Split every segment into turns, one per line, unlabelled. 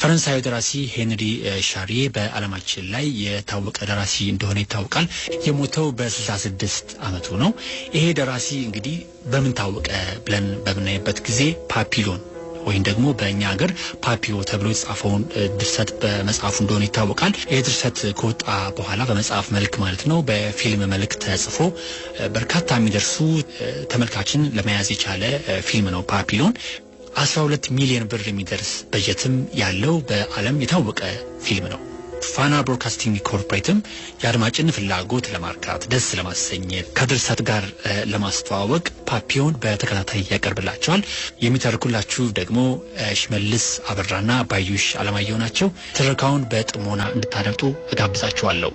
ፈረንሳዊ ደራሲ ሄንሪ ሻሪዬ በዓለማችን ላይ የታወቀ ደራሲ እንደሆነ ይታወቃል። የሞተው በ66 ዓመቱ ነው። ይሄ ደራሲ እንግዲህ በምን ታወቀ ብለን በምናይበት ጊዜ ፓፒሎን ወይም ደግሞ በእኛ ሀገር ፓፒዮ ተብሎ የተጻፈውን ድርሰት በመጽሐፉ እንደሆነ ይታወቃል። ይሄ ድርሰት ከወጣ በኋላ በመጽሐፍ መልክ ማለት ነው በፊልም መልክ ተጽፎ በርካታ የሚደርሱ ተመልካችን ለመያዝ የቻለ ፊልም ነው ፓፒሎን። 12 ሚሊዮን ብር የሚደርስ በጀትም ያለው በዓለም የታወቀ ፊልም ነው። ፋና ብሮድካስቲንግ ኮርፖሬትም የአድማጭን ፍላጎት ለማርካት ደስ ለማሰኘት ከድርሰት ጋር ለማስተዋወቅ ፓፒዮን በተከታታይ ያቀርብላቸዋል። የሚተርኩላችሁ ደግሞ ሽመልስ አበራና ባዩሽ አለማየሁ ናቸው። ትረካውን በጥሞና እንድታደምጡ እጋብዛችኋለሁ።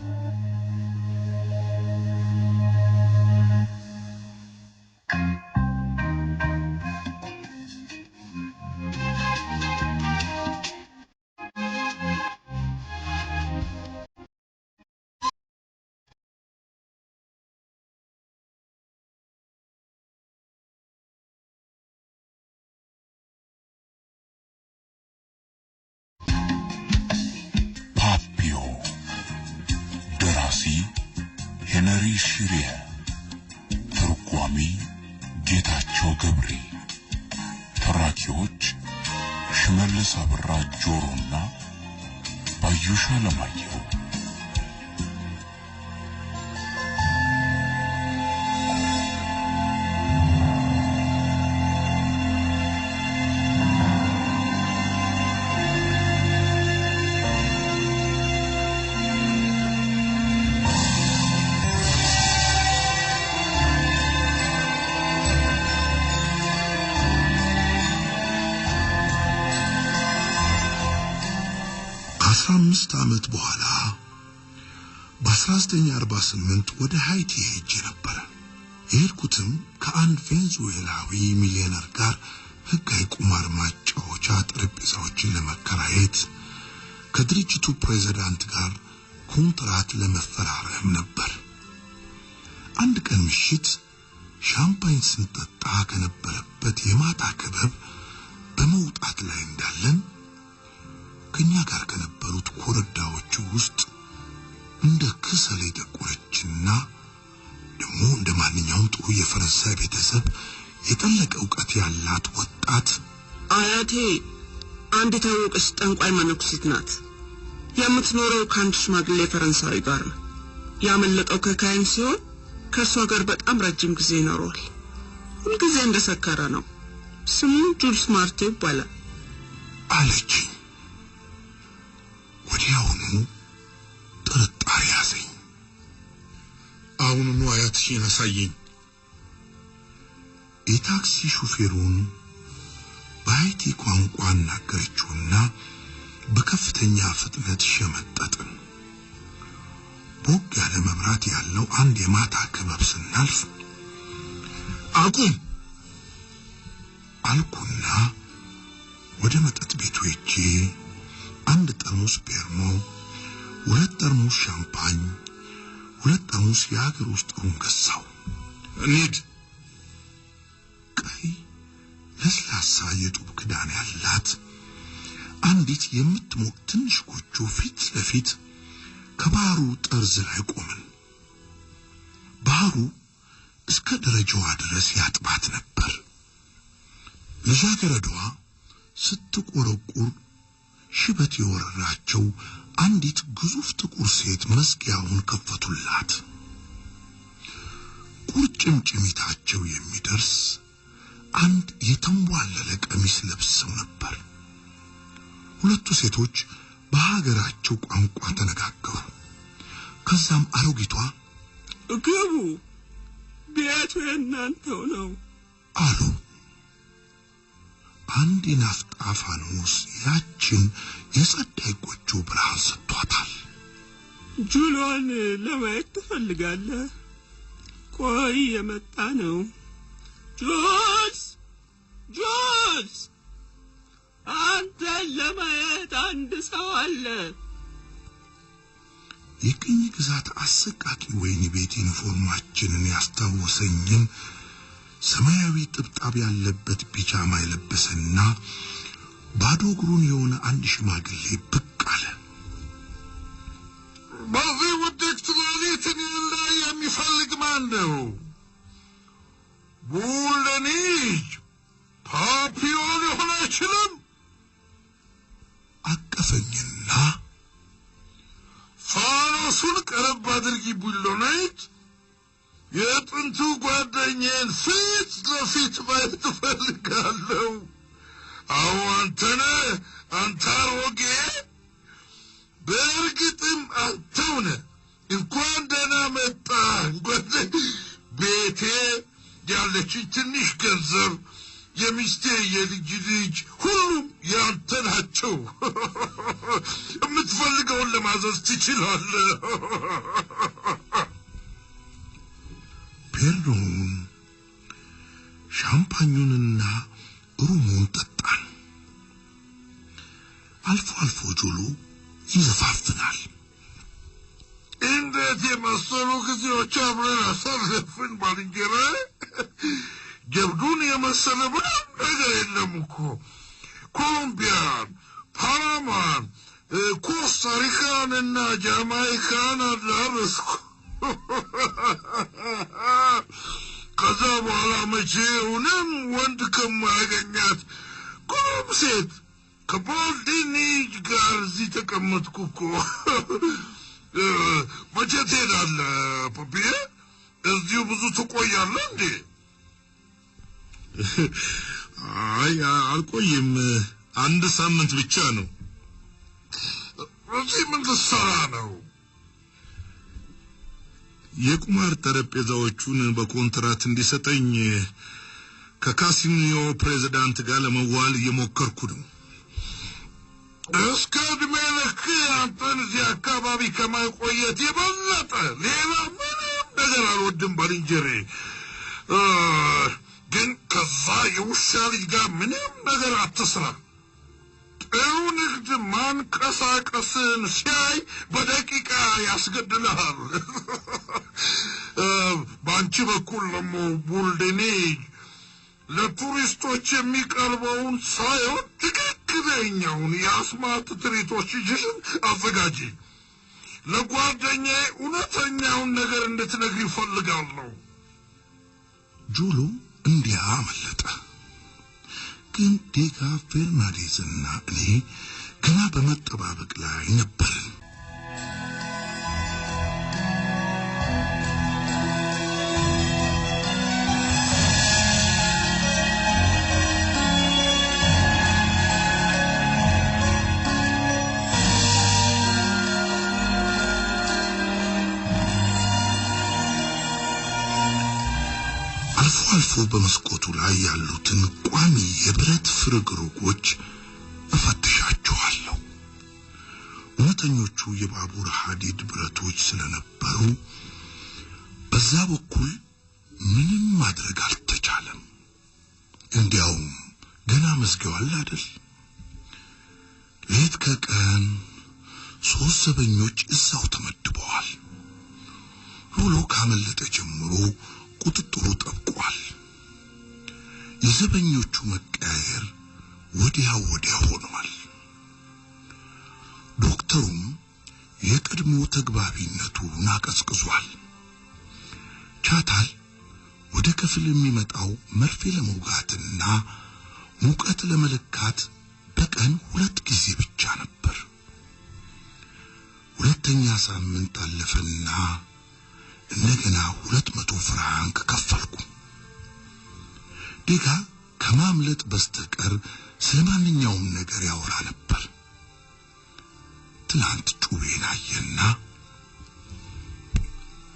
ሄንሪ ሻሪዬ፣ ተርጓሚ ጌታቸው ገብሬ፣ ተራኪዎች ሽመልስ አበራ ጆሮና ባዩሽ አለማየሁ።
ዓመት በኋላ በ1948 ወደ ሃይቲ ሄጄ ነበር። የሄድኩትም ከአንድ ቬንዙዌላዊ ሚሊዮነር ጋር ህጋዊ ቁማር ማጫወቻ ጠረጴዛዎችን ለመከራየት ከድርጅቱ ፕሬዝዳንት ጋር ኮንትራት ለመፈራረም ነበር። አንድ ቀን ምሽት ሻምፓኝ ስንጠጣ ከነበረበት የማታ ክበብ በመውጣት ላይ እንዳለን ከኛ ጋር ከነበሩት ኮረዳዎች ውስጥ እንደ ክሰል የጠቆረችና ደግሞ እንደ ማንኛውም ጥሩ የፈረንሳይ ቤተሰብ የጠለቀ ዕውቀት ያላት ወጣት
አያቴ አንድ ታወቀች ጠንቋይ መነኩሴት ናት። የምትኖረው ከአንድ ሽማግሌ ፈረንሳዊ ጋር ነው። ያመለጠው ከካይን ሲሆን ከሷ ጋር በጣም ረጅም ጊዜ ኖሯል። ሁልጊዜ እንደሰከረ ነው። ስሙ ጁልስ ማርቴ ይባላል
አለች። ወዲያውኑ ጥርጣሬ ያዘኝ። አሁኑኑ አያትሽን አሳየኝ። የታክሲ ሹፌሩን በሃይቲ ቋንቋ አናገረችውና በከፍተኛ ፍጥነት ሸመጠጥን። ቦግ ያለ መብራት ያለው አንድ የማታ ክበብ ስናልፍ አቁም አልኩና ወደ መጠጥ ቤቱ ሄጄ አንድ ጠርሙስ ቤርሞ፣ 2 ጠርሙስ ሻምፓኝ፣ 2 ጠርሙስ የሀገር ውስጥ ሩም ገዛው። እንሂድ። ቀይ ለስላሳ የጡብ ክዳን ያላት አንዲት የምትሞቅ ትንሽ ጎጆ ፊት ለፊት ከባህሩ ጠርዝ ላይ ቆምን። ባህሩ እስከ ደረጃዋ ድረስ ያጥባት ነበር። ልጃገረዷ ስትቆረቁር ሽበት የወረራቸው አንዲት ግዙፍ ጥቁር ሴት መዝጊያውን ከፈቱላት። ቁርጭምጭሚታቸው የሚደርስ አንድ የተንቧለለ ቀሚስ ለብሰው ነበር። ሁለቱ ሴቶች በሀገራቸው ቋንቋ ተነጋገሩ። ከዛም አሮጊቷ
ግቡ፣ ቤቱ የእናንተው ነው
አሉ። አንድ የናፍጣ ፋኖስ ያችን የጸዳይ ጎጆ ብርሃን ሰጥቷታል።
ጁሎን ለማየት ትፈልጋለህ? ቆይ የመጣ ነው። ጁልስ አንተን ለማየት አንድ ሰው አለ።
የቅኝ ግዛት አሰቃቂ ወይን ቤት ዩኒፎርማችንን ያስታወሰኝን ሰማያዊ ጥብጣብ ያለበት ቢጃማ የለበሰና ባዶ እግሩን የሆነ አንድ ሽማግሌ ብቅ አለ።
በዚህ ውድቅት ሌሊት እኔን ላይ የሚፈልግ ማን ነው? ቡልደኒጅ ፓፒዮን ሊሆን አይችልም።
አቀፈኝና
ፋኖሱን ቀረብ አድርጊ ቡልደኒጅ፣ የጥንቱ ጓደኛዬን ፊት ለፊት ማየት እፈልጋለሁ። አዎ አንተ አሮጌ፣ በእርግጥም አንተው ነህ። እንኳን ደህና መጣህ። ቤቴ ያለችኝ ትንሽ ገንዘብ፣ የሚስቴ የልጅ ልጅ ሁሉም ያንተ ናቸው። የምትፈልገውን ለማዘዝ ትችላለህ።
ፔርኖን ሻምፓኙንና ሩሙን ጠጣን። አልፎ አልፎ ጆሎ ይዘፋፍናል።
እንዴት የመሰሉ ጊዜዎች አብረን አሳለፍን ባልንጀራዬ። ጀብዱን የመሰለ ምንም ነገር የለም እኮ። ኮሎምቢያን፣ ፓናማን፣ ኮስታሪካንና ጃማይካን አዳረስኩ። ከዛ በኋላ መቼውንም ወንድ ከማያገኛት ቁም ሴት ከቡልደኒጅ ጋር እዚህ ተቀመጥኩ እኮ። መቼ ትሄዳለህ ፓፒዬ? እዚሁ ብዙ ትቆያለህ እንዴ?
አይ አልቆይም፣ 1 ሳምንት ብቻ ነው።
እዚህ ምን ልትሰራ ነው?
የቁማር ጠረጴዛዎቹን በኮንትራት እንዲሰጠኝ ከካሲኖ ፕሬዝዳንት ጋር ለመዋል እየሞከርኩ ነው።
እስከ ዕድሜ ልክ አንተን እዚህ አካባቢ ከማቆየት የበለጠ ሌላ ምንም ነገር አልወድም ባልንጀሬ። ግን ከዛ የውሻ ልጅ ጋር ምንም ነገር አትስራ። ጥሩ ንግድ ማንቀሳቀስን ሲያይ በደቂቃ ያስገድልሃል። በአንቺ በኩል ደግሞ ቡልደኒጅ ለቱሪስቶች የሚቀርበውን ሳይሆን ትክክለኛውን የአስማት ትርኢቶችሽን አዘጋጂ። ለጓደኛዬ እውነተኛውን ነገር እንድትነግሪ ይፈልጋለሁ።
ጆሎ እንዲያ አመለጠ። ግን ዴጋ ፌርናንዴዝና እኔ ገና በመጠባበቅ ላይ ነበርን። አልፎ አልፎ በመስኮቱ ላይ ያሉትን ቋሚ የብረት ፍርግርጎች እፈትሻቸዋለሁ። እውነተኞቹ የባቡር ሐዲድ ብረቶች ስለነበሩ በዛ በኩል ምንም ማድረግ አልተቻለም። እንዲያውም ገና መዝጊያው አይደል? ሌት ከቀን 3 ዘበኞች እዛው ተመድበዋል። ጆሎ ካመለጠ ጀምሮ ቁጥጥሩ ጠብቋል። የዘበኞቹ መቀያየር ወዲያ ሆኗል። ዶክተሩም የቀድሞ ተግባቢነቱን አቀዝቅዟል። ቻታል ወደ ክፍል የሚመጣው መርፌ ለመውጋትና ሙቀት ለመለካት በቀን 2 ጊዜ ብቻ ነበር። 2ኛ ሳምንት አለፈና እንደገና 200 ፍራንክ ከፈልኩ። ዴጋ ከማምለጥ በስተቀር ስለማንኛውም ነገር ያወራ ነበር። ትላንት ጩቤን አየና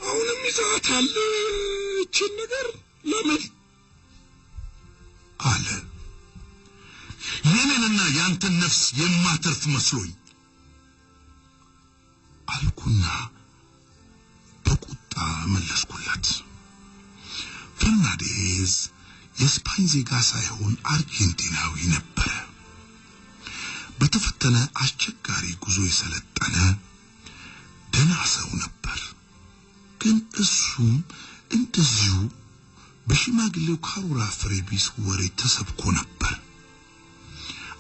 አሁንም ይዛታል እቺን ነገር ለምን
አለ። የኔንና ያንተን ነፍስ የማተርፍ መስሎኝ አልኩና በቁጣ መለስኩለት። ፈርናንዴዝ የስፓኝ ዜጋ ሳይሆን አርጀንቲናዊ ነበር። በተፈተነ አስቸጋሪ ጉዞ የሰለጠነ ደህና ሰው ነበር። ግን እሱም እንደዚሁ በሽማግሌው ካሮራ ፍሬቢስ ወሬ ተሰብኮ ነበር።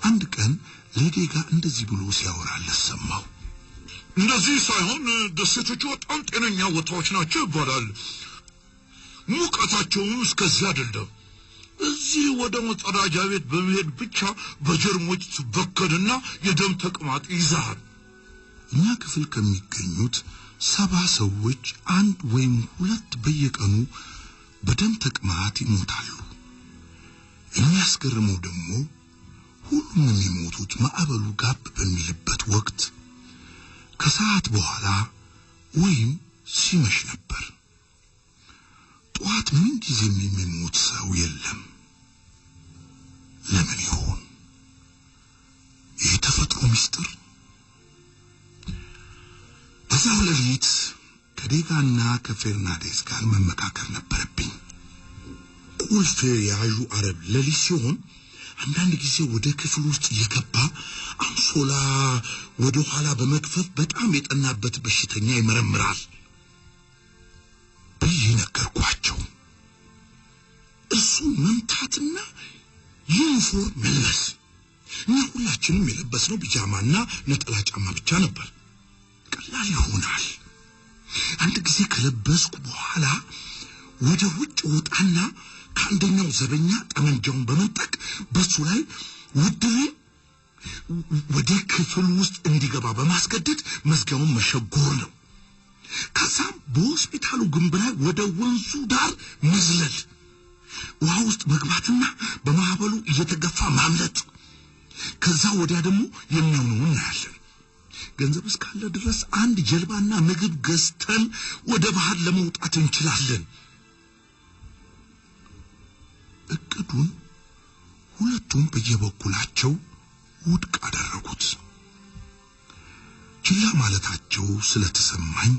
አንድ ቀን ለዴጋ እንደዚህ ብሎ ሲያወራለት ሰማው።
እንደዚህ ሳይሆን ደሴቶቹ በጣም ጤነኛ ቦታዎች ናቸው ይባላል። ሙቀታቸውም እስከዚያ አይደለም። እዚህ ወደ መጸዳጃ ቤት በመሄድ ብቻ በጀርሞች ትበከልና የደም ተቅማጥ ይዛል።
እኛ ክፍል ከሚገኙት 70 ሰዎች 1 ወይም 2 በየቀኑ በደም ተቅማጥ ይሞታሉ። የሚያስገርመው ደግሞ ሁሉም የሚሞቱት ማዕበሉ ጋብ በሚልበት ወቅት ከሰዓት በኋላ ወይም ሲመሽ ነበር። ጧት ምን ጊዜም የሚሞት ሰው የለም። ለምን ይሆን? የተፈጥሮ ሚስጥር። በዛው ሌሊት ከዴጋና ከፌርናንዴዝ ጋር መመካከር ነበረብኝ። ቁልፍ ያዡ አረብ ሌሊት ሲሆን አንዳንድ ጊዜ ወደ ክፍል ውስጥ እየገባ አንሶላ ወደ ኋላ በመክፈፍ በጣም የጠናበት በሽተኛ ይመረምራል ብዬ ነገርኳቸው። እሱ መምታትና ዩኒፎርም መልበስ። እኛ ሁላችንም የለበስነው ቢጃማና ነጠላ ጫማ ብቻ ነበር። ቀላል ይሆናል። አንድ ጊዜ ከለበስኩ በኋላ ወደ ውጭ ወጣና ከአንደኛው ዘበኛ ጠመንጃውን በመንጠቅ በሱ ላይ ውድውን ወደ ክፍል ውስጥ እንዲገባ በማስገደድ መዝጊያውን መሸጎር ነው። ከዛም በሆስፒታሉ ግንብ ላይ ወደ ወንዙ ዳር መዝለል፣ ውሃ ውስጥ መግባትና በማዕበሉ እየተገፋ ማምለጥ። ከዛ ወዲያ ደግሞ የሚሆነውን እናያለን። ገንዘብ እስካለ ድረስ አንድ ጀልባና ምግብ ገዝተን ወደ ባህር ለመውጣት እንችላለን። እቅዱን ሁለቱም በየበኩላቸው ውድቅ አደረጉት። ችላ ማለታቸው ስለተሰማኝ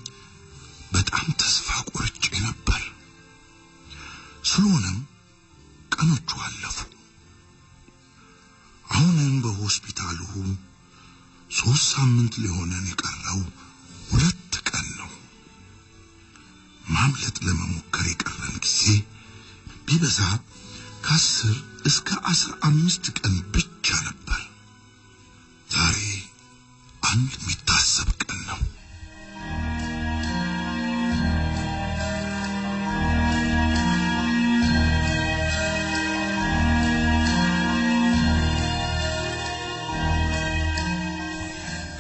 በጣም ተስፋ ቆርጬ ነበር። ስለሆነም ቀኖቹ አለፉ። አሁንም በሆስፒታሉ 3 ሳምንት ሊሆነን የቀረው 2 ቀን ነው። ማምለጥ ለመሞከር የቀረን ጊዜ ቢበዛ ከ10 እስከ 15 ቀን ብቻ ነበር። ዛሬ አንድ የሚታሰብ ቀን ነው።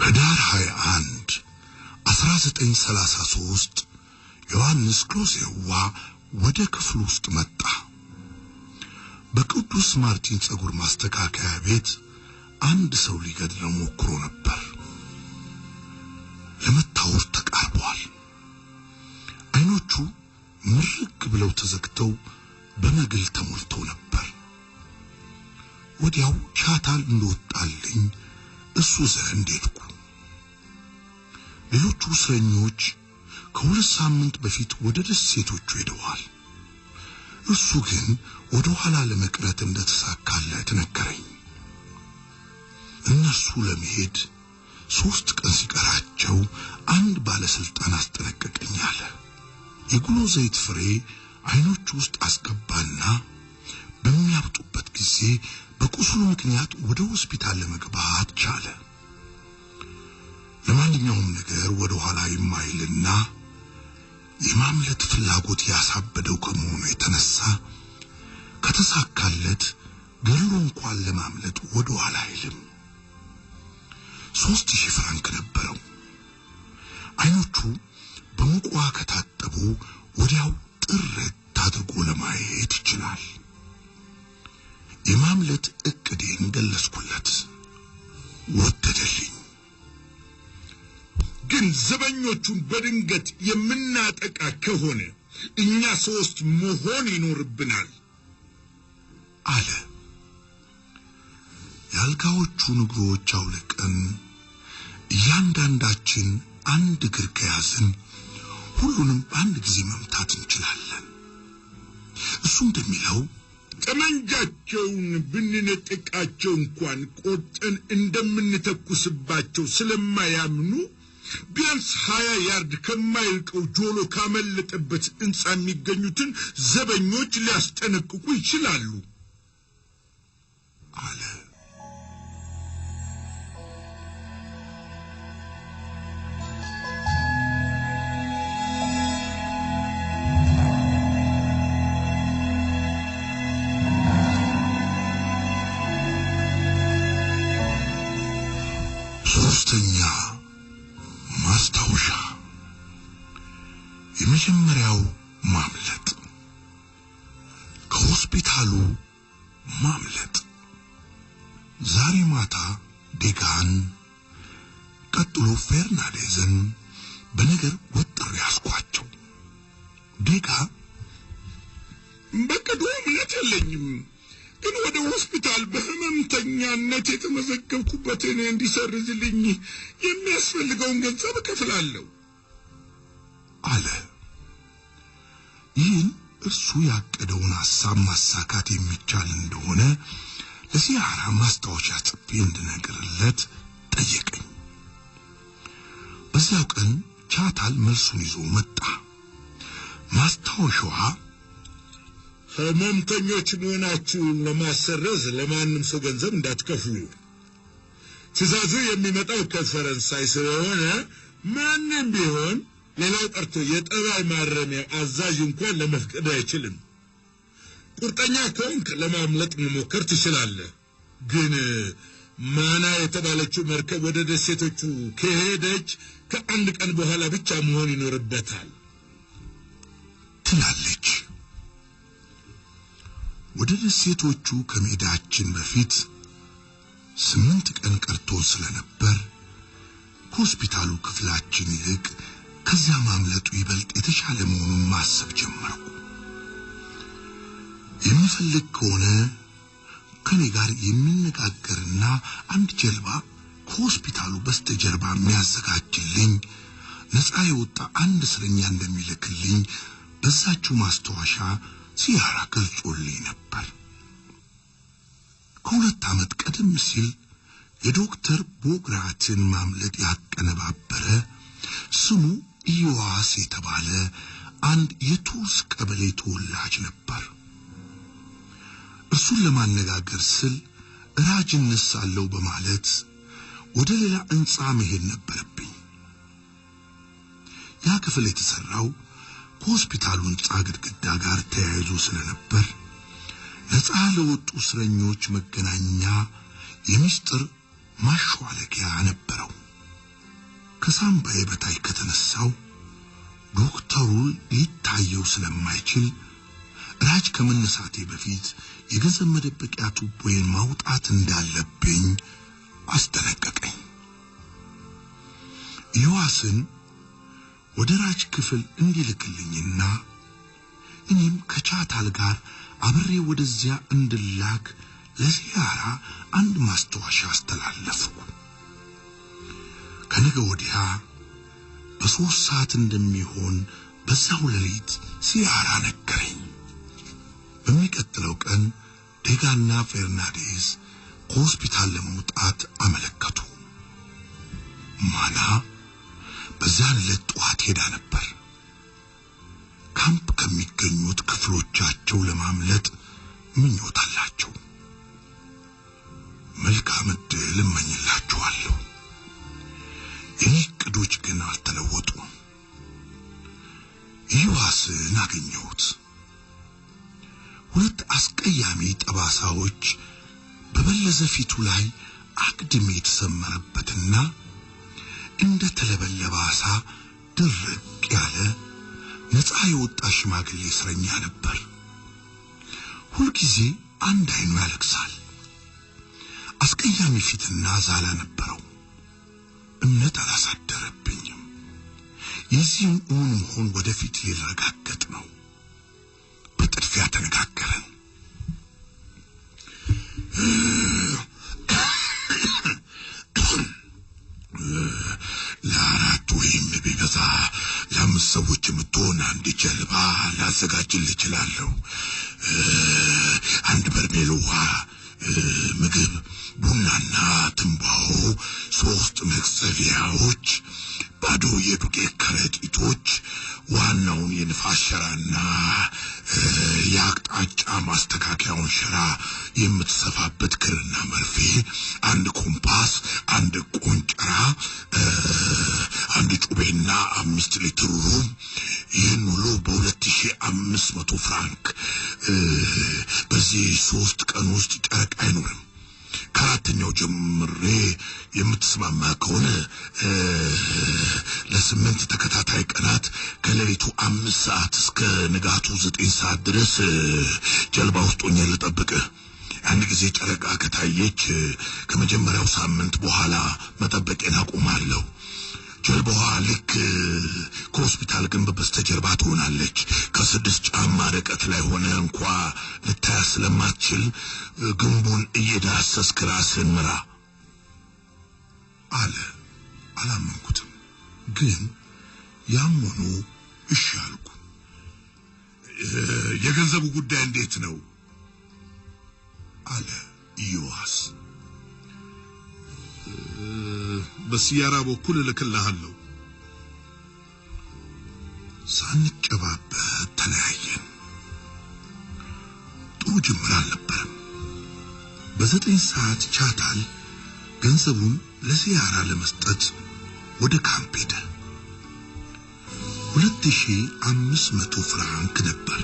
ህዳር 21 1933 ዮሐንስ ክሎሴዋ ወደ ክፍሉ ውስጥ መጣ። በቅዱስ ማርቲን ጸጉር ማስተካከያ ቤት አንድ ሰው ሊገድለው ሞክሮ ነበር። ለመታወር ተቃርቧል። አይኖቹ ምርቅ ብለው ተዘግተው በመግል ተሞልተው ነበር። ወዲያው ቻታል እንደወጣልኝ እሱ ዘንድ ሄድኩ። ሌሎቹ እስረኞች ከ2 ሳምንት በፊት ወደ ደሴቶቹ ሄደዋል። እሱ ግን ወደ ኋላ ለመቅረት እንደተሳካለት ነገረኝ። እነሱ ለመሄድ 3 ቀን ሲቀራቸው አንድ ባለስልጣን አስጠነቀቀኝ አለ። የጉሎ ዘይት ፍሬ አይኖቹ ውስጥ አስገባና በሚያብጡበት ጊዜ በቁስሉ ምክንያት ወደ ሆስፒታል ለመግባት ቻለ። ለማንኛውም ነገር ወደ ኋላ የማይልና የማምለጥ ፍላጎት ያሳበደው ከመሆኑ የተነሳ ከተሳካለት ገሎ እንኳን ለማምለጥ ወደ ኋላ አይልም። 3000 ፍራንክ ነበረው። አይኖቹ በሙቋ ከታጠቡ ወዲያው ጥርት አድርጎ ለማየት ይችላል። የማምለጥ እቅዴን ገለጽኩለት። ወደደልኝ።
ግን ዘበኞቹን በድንገት የምናጠቃ ከሆነ እኛ 3 መሆን ይኖርብናል
አለ። ያልጋዎቹን እግሮች አውልቀን እያንዳንዳችን አንድ እግር ከያዝን ሁሉንም በአንድ ጊዜ መምታት እንችላለን። እሱ እንደሚለው
ጠመንጃቸውን ብንነጥቃቸው እንኳን ቆርጠን እንደምንተኩስባቸው ስለማያምኑ ቢያንስ 20 ያርድ ከማይልቀው ጆሎ ካመለጠበት ሕንጻ የሚገኙትን ዘበኞች ሊያስጠነቅቁ ይችላሉ
አለ። ሶስተኛ ማስታወሻ የመጀመሪያው ማምለጥ ከሆስፒታሉ ማምለጥ ዛሬ ማታ ዴጋን ቀጥሎ ፈርናንዴዝን በነገር ወጥር ያስኳቸው ዴጋ
በቀዶ እምነት የለኝም ግን ወደ ሆስፒታል በህመምተኛነት የተመዘገብኩበትን እንዲሰርዝልኝ የሚያስፈልገውን ገንዘብ እከፍላለሁ
አለ ይህን እርሱ ያቀደውን ሐሳብ ማሳካት የሚቻል እንደሆነ ለሲያራ ማስታወሻ ጽፌ እንድነግርለት ጠየቀኝ በዚያው ቀን ቻታል መልሱን ይዞ መጣ ማስታወሻዋ
ህመምተኞች መሆናችሁን ለማሰረዝ ለማንም ሰው ገንዘብ እንዳትከፍሉ ትዕዛዙ የሚመጣው ከፈረንሳይ ስለሆነ ማንም ቢሆን ሌላው ቀርቶ የጠባይ ማረሚያ አዛዥ እንኳን ለመፍቀድ አይችልም ቁርጠኛ ከሆንክ ለማምለጥ መሞከር ትችላለህ ግን ማና የተባለችው መርከብ ወደ ደሴቶቹ ከሄደች ከአንድ ቀን በኋላ ብቻ መሆን ይኖርበታል
ትላለች ወደ ደሴቶቹ ከመሄዳችን በፊት 8 ቀን ቀርቶ ስለነበር ሆስፒታሉ ክፍላችን ይልቅ ከዚያ ማምለጡ ይበልጥ የተሻለ መሆኑን ማሰብ ጀመርኩ የሚፈልግ ከሆነ ከኔ ጋር የሚነጋገርና አንድ ጀልባ ከሆስፒታሉ በስተጀርባ የሚያዘጋጅልኝ ነፃ የወጣ አንድ እስረኛ እንደሚልክልኝ በዛችው ማስታወሻ ሲያራ ገልጾልኝ ነበር ከሁለት ዓመት ቀደም ሲል የዶክተር ቦግራትን ማምለጥ ያቀነባበረ ስሙ ኢዮአስ የተባለ አንድ የቱርስ ቀበሌ ተወላጅ ነበር እርሱን ለማነጋገር ስል ራጅነት ሳለው በማለት ወደ ሌላ ህንጻ መሄድ ነበረብኝ ያ ክፍል የተሰራው ከሆስፒታሉ ህንጻ ግድግዳ ጋር ተያይዞ ስለነበር ነፃ ለወጡ እስረኞች መገናኛ የሚስጥር ማሽዋለቂያ ነበረው ከሳምባዬ በታይ ከተነሳው ዶክተሩ ሊታየው ስለማይችል ራጅ ከመነሳቴ በፊት የገንዘብ መደበቂያ ቱቦዬን ማውጣት እንዳለብኝ አስጠነቀቀኝ ዮሐስን ወደ ራጅ ክፍል እንዲልክልኝና እኔም ከቻታል ጋር አብሬ ወደዚያ እንድላክ ለሲያራ አንድ ማስታወሻ አስተላለፍኩ ከነገ ወዲያ በ3 ሰዓት እንደሚሆን በዛው ሌሊት ሲያራ ነገረኝ በሚቀጥለው ቀን ዴጋና ፈርናንዴዝ ሆስፒታል ለመውጣት አመለከቱ ማና በዛን ዕለት ጠዋት ሄዳ ነበር ካምፕ ከሚገኙት ክፍሎቻቸው ለማምለጥ ምኞት አላቸው መልካም ዕድል እመኝላችኋለሁ የኔ ዕቅዶች ግን አልተለወጡም ዮሐስን አገኘሁት ሁለት አስቀያሚ ጠባሳዎች በበለዘ ፊቱ ላይ አግድም የተሰመረበትና እንደ ተለበለበ አሳ ድርቅ ያለ ነፃ የወጣ ሽማግሌ እስረኛ ነበር ሁልጊዜ አንድ አይኑ ያለቅሳል አስቀያሚ ፊትና ዛላ ነበረው እምነት አላሳደረብኝም የዚህን መሆን ወደፊት ሊረጋገጥ ነው በጥድፊያ ተነጋገረን ለአራት ወይም ቢበዛ ለአምስት ሰዎች የምትሆን አንድ ጀልባ ላዘጋጅል እችላለሁ አንድ በርሜል ውሃ ምግብ ቡናና ትንባሆ 3 መቅዘፊያዎች ባዶ የዱቄት ከረጢቶች ዋናውን የንፋስ ሸራና የአቅጣጫ ማስተካከያውን ሸራ የምትሰፋበት ክርና መርፌ አንድ ኮምፓስ አንድ ቆንጨራ አንድ ጩቤና 5 ሊትር ሩም ይህን ሁሉ በ2500 ፍራንክ በዚህ 3 ቀን ውስጥ ጨርቅ አይኖርም ከአራተኛው ጀምሬ የምትስማማ ከሆነ ለ8 ተከታታይ ቀናት ከሌሊቱ 5 ሰዓት እስከ ንጋቱ 9 ሰዓት ድረስ ጀልባ ውስጥ ሆኜ ልጠብቅህ። አንድ ጊዜ ጨረቃ ከታየች ከመጀመሪያው ሳምንት በኋላ መጠበቄን አቆማለሁ። ጀልባዋ ልክ ከሆስፒታል ግንብ በስተጀርባ ትሆናለች። ከ6 ጫማ ርቀት ላይ ሆነ እንኳ ልታያት ስለማትችል ግንቡን እየዳሰስክ ራስህን ምራ አለ። አላመንኩትም፣ ግን ያም ሆኖ እሺ አልኩ። የገንዘቡ ጉዳይ እንዴት ነው አለ ኢዮአስ። በሲያራ በኩል ልክልሃለሁ። ሳንጨባበት ተለያየን። ጥሩ ጅምር አልነበረም። በ9 ሰዓት ቻታል ገንዘቡን ለሲያራ ለመስጠት ወደ ካምፕ ሄደ። 2500 ፍራንክ ነበር።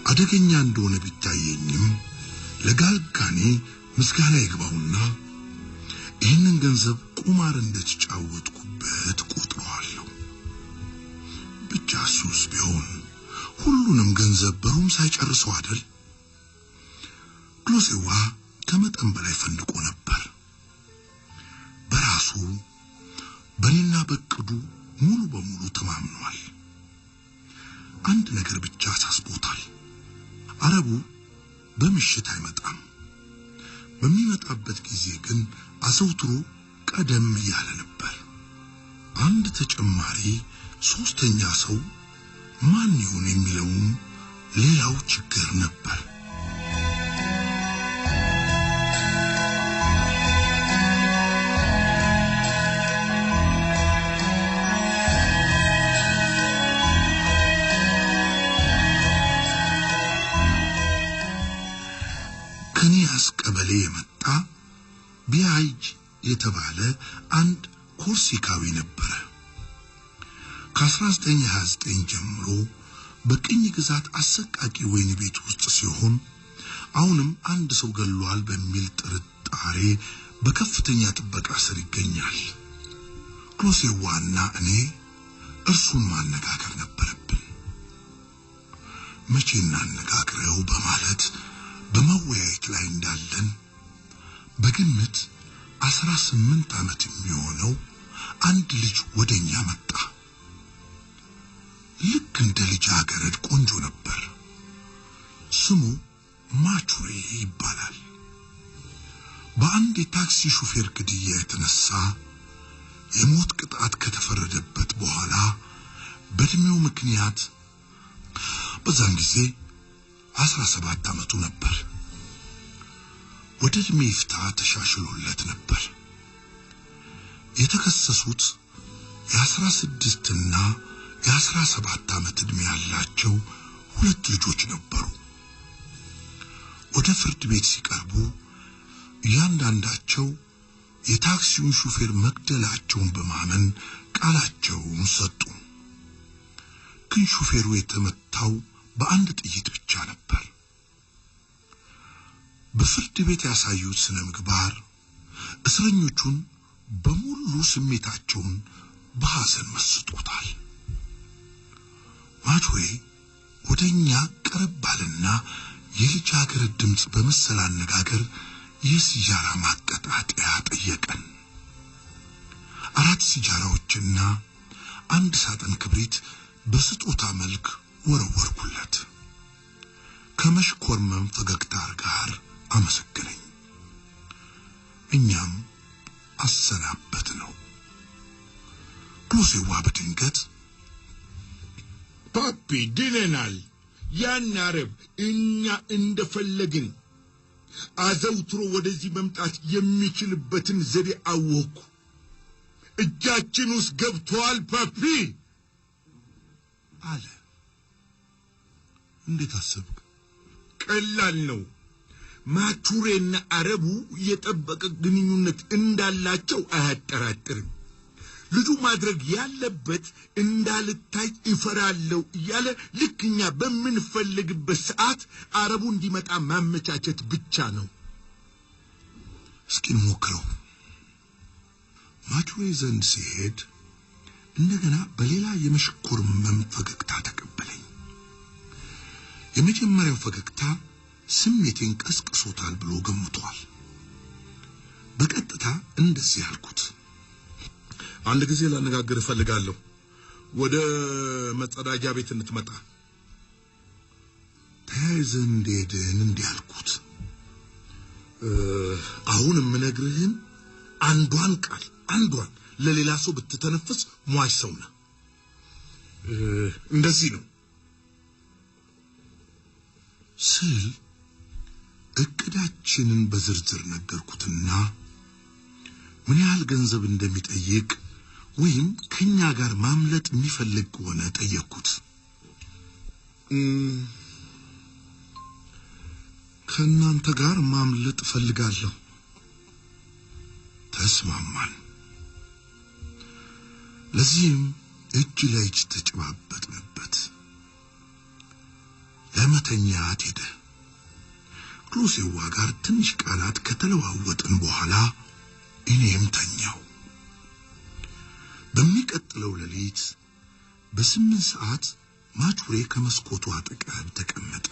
አደገኛ እንደሆነ ቢታየኝም ለጋልጋኔ ምስጋና ይግባውና ይህንን ገንዘብ ቁማር እንደተጫወትኩበት ቆጥረዋለሁ። ብቻ እሱስ ቢሆን ሁሉንም ገንዘብ በሩም ሳይጨርሰው አይደል? ክሎሴዋ ከመጠን በላይ ፈንድቆ ነበር። በራሱ በኔና በቅዱ ሙሉ በሙሉ ተማምኗል። አንድ ነገር ብቻ አሳስቦታል። አረቡ በምሽት አይመጣም። በሚመጣበት ጊዜ ግን አዘውትሮ ቀደም ያለ ነበር። አንድ ተጨማሪ ሶስተኛ ሰው ማን ይሆን የሚለው ሌላው ችግር ነበር። ከኒያስ ቀበሌ የመጣ ቢያጅ የተባለ አንድ ኮርሲካዊ ነበር። ከ1929 ጀምሮ በቅኝ ግዛት አሰቃቂ ወይን ቤት ውስጥ ሲሆን አሁንም አንድ ሰው ገሏል በሚል ጥርጣሬ በከፍተኛ ጥበቃ ስር ይገኛል። ክሎሴዋና እኔ እርሱን ማነጋገር ነበረብን። መቼ እናነጋግረው በማለት በመወያየት ላይ እንዳለን በግምት 18 ዓመት የሚሆነው አንድ ልጅ ወደኛ መጣ። ልክ እንደ ልጃገረድ ቆንጆ ነበር። ስሙ ማቹሬ ይባላል። በአንድ የታክሲ ሹፌር ግድያ የተነሳ የሞት ቅጣት ከተፈረደበት በኋላ በእድሜው ምክንያት በዛን ጊዜ 17 ዓመቱ ነበር። ወደ እድሜ ይፍታ ተሻሽሎለት ነበር። የተከሰሱት የ16 እና የ17 ዓመት እድሜ ያላቸው 2 ልጆች ነበሩ። ወደ ፍርድ ቤት ሲቀርቡ እያንዳንዳቸው የታክሲውን ሹፌር መግደላቸውን በማመን ቃላቸውን ሰጡ። ግን ሹፌሩ የተመታው በአንድ ጥይት ብቻ ነበር። በፍርድ ቤት ያሳዩት ስነ ምግባር እስረኞቹን በሙሉ ስሜታቸውን በሐዘን መስጦታል። ማቹሬ ወደኛ ቀረብ ባለና የልጃገረድ ድምጽ በመሰለ አነጋገር የሲጃራ ማቀጣጠያ ጠየቀን። 4 ሲጃራዎችና 1 ሳጥን ክብሪት በስጦታ መልክ ወረወርኩለት። ከመሽኮርመም ፈገግታ ጋር አመሰገነኝ። እኛም አሰናበት ነው። ክሎሴዋ በድንገት
ፓፒ ድነናል። ያን አረብ እኛ እንደፈለግን አዘውትሮ ወደዚህ መምጣት የሚችልበትን ዘዴ አወኩ። እጃችን ውስጥ ገብቷል ፓፒ
አለ። እንዴት አሰብክ?
ቀላል ነው። ማቹሬና አረቡ የጠበቀ ግንኙነት እንዳላቸው አያጠራጥርም። ልጁ ማድረግ ያለበት እንዳልታይ ይፈራለው እያለ ልክኛ በምንፈልግበት ሰዓት አረቡ እንዲመጣ ማመቻቸት ብቻ ነው።
እስኪ እንሞክረው። ማቹሬ ዘንድ ሲሄድ እንደገና በሌላ የመሽኮርመም ፈገግታ ተቀበለኝ። የመጀመሪያው ፈገግታ ስሜቴን ቀስቅሶታል ብሎ ገምቷል። በቀጥታ እንደዚህ ያልኩት፣ አንድ ጊዜ ላነጋግር እፈልጋለሁ። ወደ መጸዳጃ ቤት እንትመጣ። ተያይዘን እንደሄድን እንዲህ ያልኩት፣ አሁን የምነግርህን አንዷን ቃል ለሌላ ሰው ብትተነፍስ ሟች ሰው ነህ። እንደዚህ ነው ስል እቅዳችንን በዝርዝር ነገርኩትና ምን ያህል ገንዘብ እንደሚጠይቅ ወይም ከኛ ጋር ማምለጥ የሚፈልግ ሆነ ጠየቅኩት። ከእናንተ ጋር ማምለጥ ፈልጋለሁ። ተስማማን። ለዚህም እጅ ለእጅ ተጨባበጥንበት። ለመተኛት ሄደ። ክሎሴዋ ጋር ትንሽ ቃላት ከተለዋወጥን በኋላ እኔም ተኛው። በሚቀጥለው ሌሊት በ8 ሰዓት ማቹሬ ከመስኮቱ አጠገብ ተቀመጠ።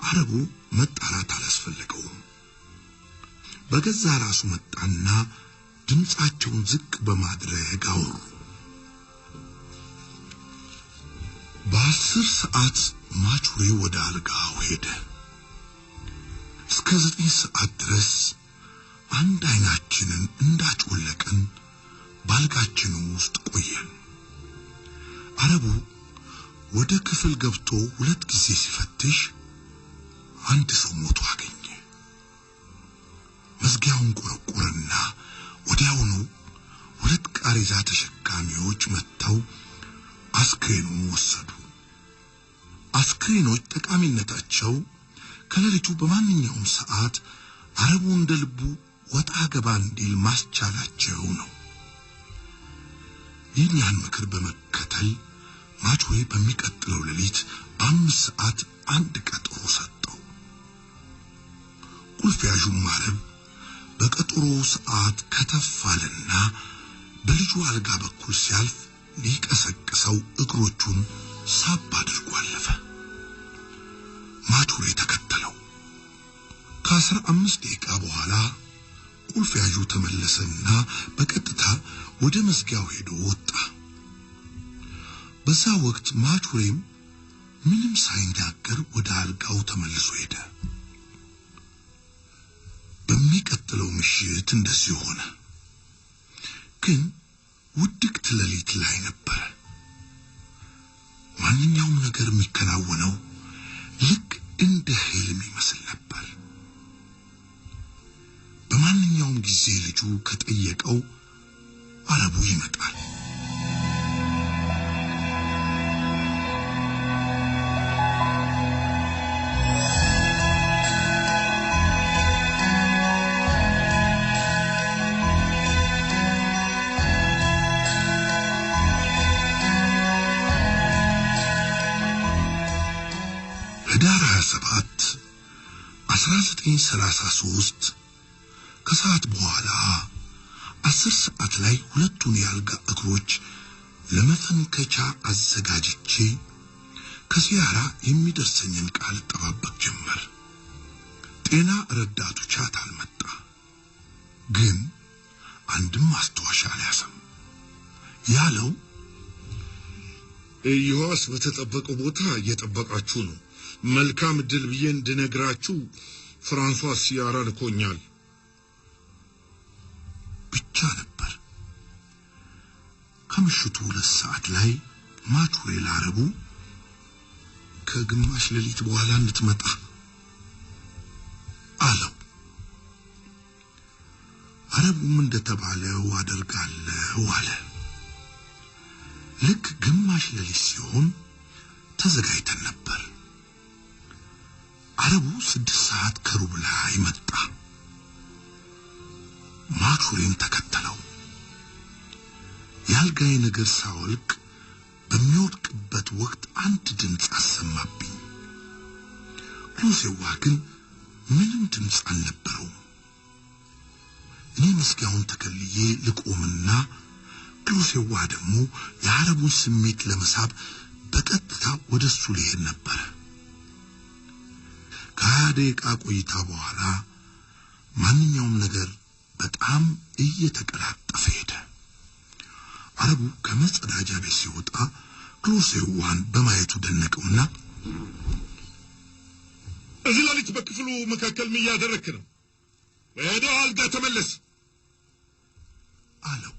አረቡ መጣራት አላስፈልገውም። በገዛ ራሱ መጣና ድምጻቸውን ዝቅ በማድረግ አወሩ። በ10 ሰዓት ማቹሬ ወደ አልጋው ሄደ። እስከ 9 ሰዓት ድረስ አንድ አይናችንን እንዳጮለቅን ባልጋችን ውስጥ ቆየን። አረቡ ወደ ክፍል ገብቶ 2 ጊዜ ሲፈትሽ አንድ ሰው ሞቶ አገኘ። መዝጊያውን ቆረቆረና ወዲያውኑ 2 ቃሬዛ ተሸካሚዎች መጥተው አስክሬኑን ወሰዱ። አስክሬኖች ጠቃሚነታቸው ከሌሊቱ በማንኛውም ሰዓት አረቡ እንደ ልቡ ወጣ ገባ እንዲል ማስቻላቸው ነው። የኛን ምክር በመከተል ማቹሬ በሚቀጥለው ሌሊት በ5 ሰዓት አንድ ቀጠሮ ሰጠው። ቁልፍ ያዡም አረብ በቀጠሮ ሰዓት ከተፋለና በልጁ አልጋ በኩል ሲያልፍ ሊቀሰቅሰው እግሮቹን ሳብ አድርጎ አለፈ። ማቹሬ ተከተለው። ከ15 ደቂቃ በኋላ ቁልፍ ያዡ ተመለሰና በቀጥታ ወደ መዝጊያው ሄዶ ወጣ። በዛ ወቅት ማቹሬም ምንም ሳይናገር ወደ አልጋው ተመልሶ ሄደ። በሚቀጥለው ምሽት እንደዚህ ሆነ። ግን ውድቅት ሌሊት ላይ ነበር። ማንኛውም ነገር የሚከናወነው ልክ እንደ ህልም ይመስል ነበር። በማንኛውም ጊዜ ልጁ ከጠየቀው አረቡ ይመጣል። ህዳር 27 1933 ከሰዓት በኋላ 10 ሰዓት ላይ 2ቱን ያልጋ እግሮች ለመፈንከቻ አዘጋጅቼ ከዚያራ የሚደርሰኝን ቃል ተጠባበቅ ጀመር። ጤና ረዳቱ ቻታል መጣ። ግን አንድም ማስተዋሻ አልያዘም። ያለው
ኢዮአስ በተጠበቀው ቦታ እየጠበቃችሁ ነው። መልካም ድል ብዬ እንድነግራችሁ ፍራንሷ ሲያራ ልኮኛል
ብቻ ነበር። ከምሽቱ 2 ሰዓት ላይ ማቹሬ ለአረቡ ከግማሽ ሌሊት በኋላ እንድትመጣ አለው። አረቡም እንደተባለው አደርጋለሁ አለ። ልክ ግማሽ ሌሊት ሲሆን ተዘጋጅተን ነበር። አረቡ 6 ሰዓት ከሩብ ላይ መጣ። ማቹሬም ተከተለው። ያልጋዬ ነገር ሳወልቅ በሚወድቅበት ወቅት አንድ ድምፅ አሰማብኝ። ክሎሴዋ ግን ምንም ድምፅ አልነበረውም። እኔ መስጊያውን ተከልዬ ልቆምና ክሎሴዋ ደግሞ የአረቡን ስሜት ለመሳብ በቀጥታ ወደሱ ሊሄድ ነበር። ከደቂቃ ቆይታ በኋላ ማንኛውም ነገር በጣም እየተቀላጠፈ ሄደ። አረቡ ከመጸዳጃ ቤት ሲወጣ ክሎሴዋን በማየቱ ደነቀውና
እዚህ ሌሊት በክፍሉ መካከል ምን ያደረክ ነው? ወደ አልጋ ተመለስ
አለው።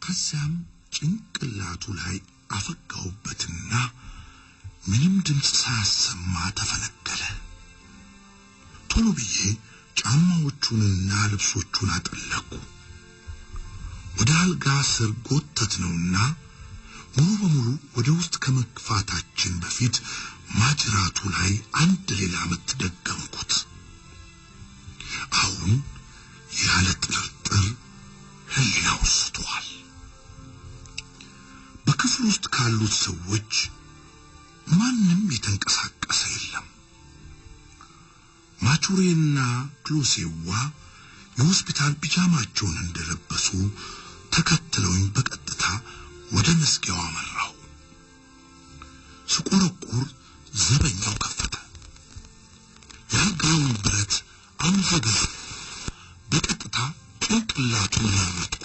ከዚያም ጭንቅላቱ ላይ አፈጋውበትና ምንም ድምፅ ሳያሰማ ተፈነገለ። ቶሎ ብዬ ጫማዎቹንና ልብሶቹን አጠለቁ። ወደ አልጋ ስር ጎተትነውና ሙሉ በሙሉ ወደ ውስጥ ከመግፋታችን በፊት ማጅራቱ ላይ አንድ ሌላ ምት ደገምኩት። አሁን ያለ ጥርጥር ህሊናው ስቷል። በክፍሉ ውስጥ ካሉት ሰዎች ማንም የተንቀሳቀሰ የለም። ማቹሬና ክሎሴዋ የሆስፒታል ፒጃማቸውን እንደለበሱ ተከትለውኝ በቀጥታ ወደ መስጊያው አመራው። ስቆረቁር ዘበኛው ከፈተ። የአልጋውን ብረት አንፈገር በቀጥታ ጭንቅላቱን መረጥኩ።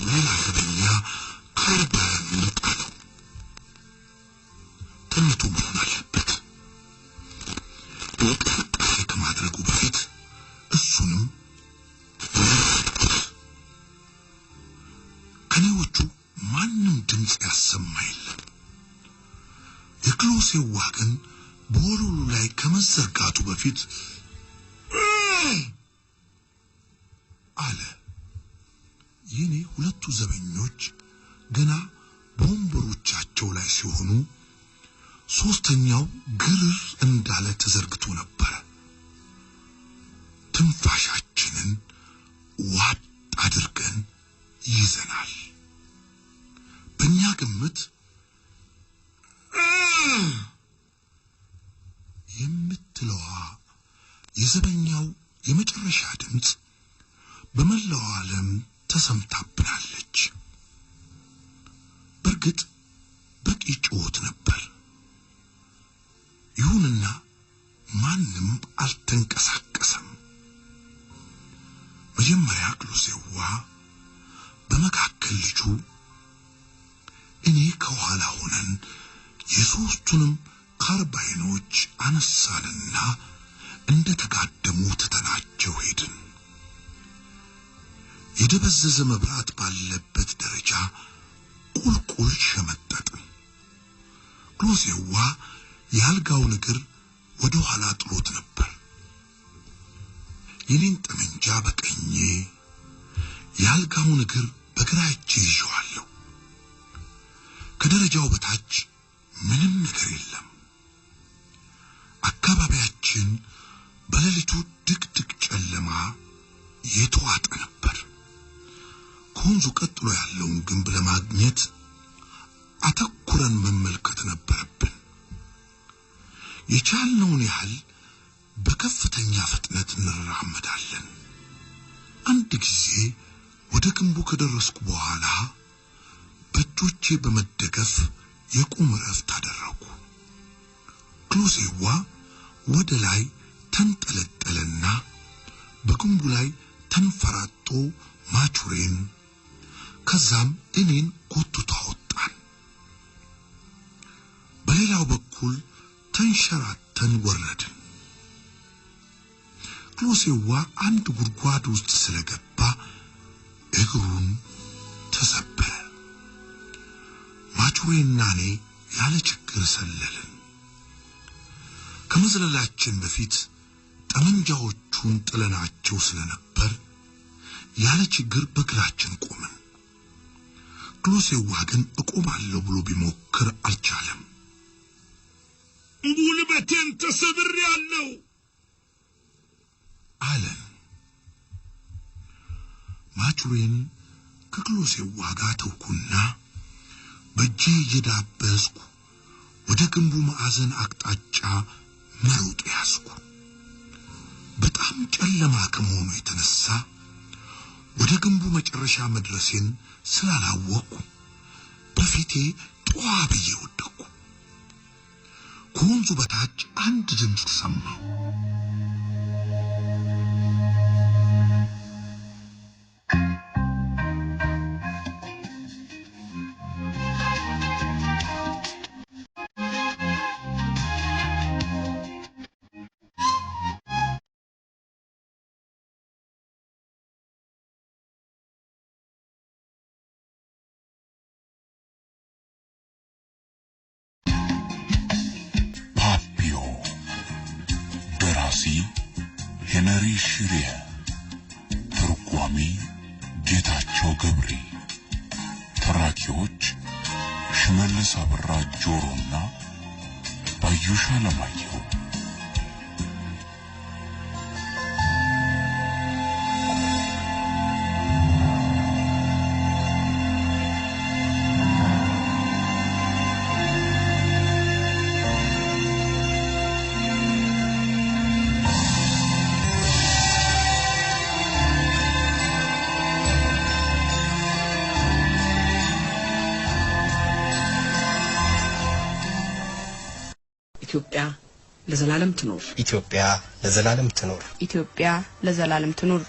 ሌላ ዘበኛ ከአልጋው ጣለው። ተኝቶ መሆን አለበት። እንቅስቃሴ ከማድረጉ በፊት እሱንም ከኔዎቹ ማንም ድምፅ ያሰማ የለም። የክሎሴዋ ግን በወለሉ ላይ ከመዘርጋቱ በፊት አለ። የኔ ሁለቱ ዘበኞች ገና በወንበሮቻቸው ላይ ሲሆኑ ሶስተኛው ግርር እንዳለ ተዘርግቶ ነበር። ትንፋሻችንን ዋጥ አድርገን ይዘናል። በእኛ ግምት የምትለዋ የዘበኛው የመጨረሻ ድምፅ በመላው ዓለም ተሰምታብናለች። በእርግጥ በቂ ጩኸት ነበር። ይሁንና ማንም አልተንቀሳቀሰም። መጀመሪያ ክሎሴዋ፣ በመካከል ልጁ፣ እኔ ከኋላ ሆነን የሶስቱንም ካርባይኖች አነሳንና እንደ ተጋደሙ ትተናቸው ሄድን። የደበዘዘ መብራት ባለበት ደረጃ ቁልቁል ሸመጠጥን። ክሎሴዋ የአልጋውን እግር ወደ ኋላ ጥሎት ነበር። የኔን ጠመንጃ በቀኜ የአልጋውን እግር በግራ እጄ ይዤዋለሁ። ከደረጃው በታች ምንም ነገር የለም። አካባቢያችን በሌሊቱ ድቅድቅ ጨለማ የተዋጠ ነበር። ከወንዙ ቀጥሎ ያለውን ግንብ ለማግኘት አተኩረን መመልከት ነበረብን። የቻልነውን ያህል በከፍተኛ ፍጥነት እንራመዳለን። አንድ ጊዜ ወደ ግንቡ ከደረስኩ በኋላ በእጆቼ በመደገፍ የቁም ረፍት አደረኩ። ክሎሴዋ ወደ ላይ ተንጠለጠለና በግንቡ ላይ ተንፈራጦ ማቹሬን ከዛም እኔን ጎትቶ አወጣን። በሌላው በኩል ተንሸራተን ወረድን። ክሎሴዋ አንድ ጉድጓድ ውስጥ ስለገባ እግሩን ተሰበረ። ማቹሬና እኔ ያለ ችግር ሰለልን። ከመዝለላችን በፊት ጠመንጃዎቹን ጥለናቸው ስለነበር ያለ ችግር በእግራችን ቆምን። ክሎሴዋ ግን እቆማለሁ ብሎ ቢሞክር አልቻለም።
ጉልበቴን ተሰብሬአለሁ
አለን። ማቹሬን ከክሎሴዋ ጋር ተውኩና በእጄ እየዳበስኩ ወደ ግንቡ ማዕዘን አቅጣጫ መሮጥ ያዝኩ። በጣም ጨለማ ከመሆኑ የተነሳ ወደ ግንቡ መጨረሻ መድረሴን ስላላወቅኩ በፊቴ ጧ ብዬ ወደቅኩ። ከወንዙ በታች አንድ ድምፅ ሰማሁ።
ሄነሪ ሽሪየ፣ ተርጓሚ ጌታቸው ገብሬ፣ ተራኪዎች ሽመልስ አበራ ጆሮና ባዩሽ አለማየሁ።
ኢትዮጵያ ለዘላለም ትኖር!
ኢትዮጵያ ለዘላለም ትኖር!
ኢትዮጵያ ለዘላለም ትኖር!